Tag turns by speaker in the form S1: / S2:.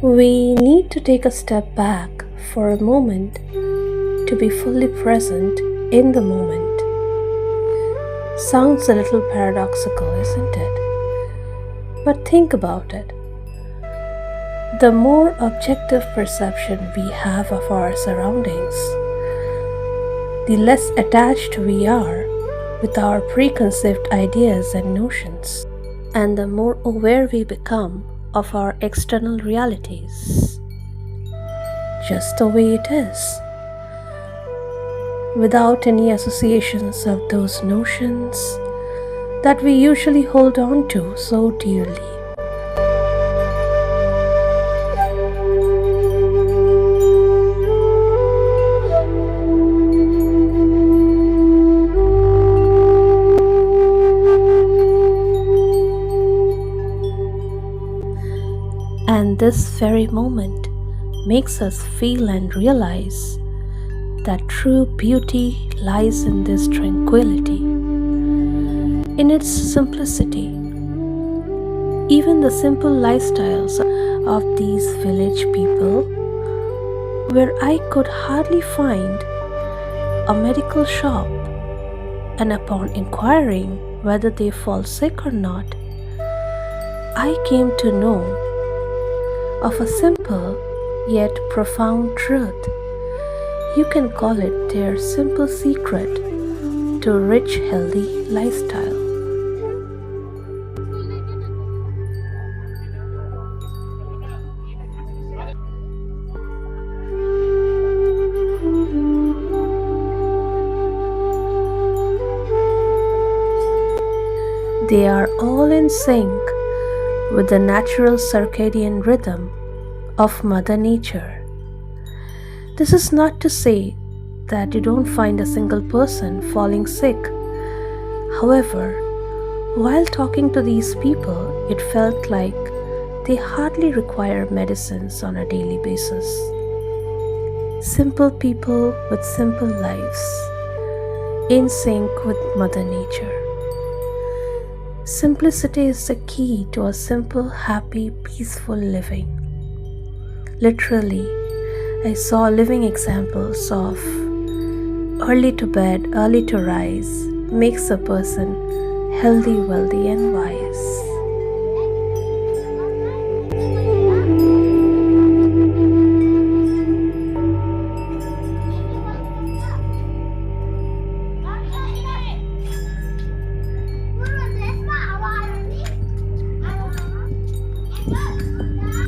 S1: We need to take a step back for a moment to be fully present in the moment. Sounds a little paradoxical, isn't it? But think about it. The more objective perception we have of our surroundings, the less attached we are with our preconceived ideas and notions, and the more aware we become of our external realities, just the way it is, without any associations of those notions that we usually hold on to so dearly. And this very moment makes us feel and realize that true beauty lies in this tranquility, in its simplicity. Even the simple lifestyles of these village people, where I could hardly find a medical shop, and upon inquiring whether they fall sick or not, I came to know of a simple yet profound truth. You can call it their simple secret to a rich, healthy lifestyle. They are all in sync with the natural circadian rhythm of Mother Nature. This is not to say that you don't find a single person falling sick. However, while talking to these people, it felt like they hardly require medicines on a daily basis. Simple people with simple lives, in sync with Mother Nature. Simplicity is the key to a simple, happy, peaceful living. Literally, I saw living examples of early to bed, early to rise makes a person healthy, wealthy, and wise.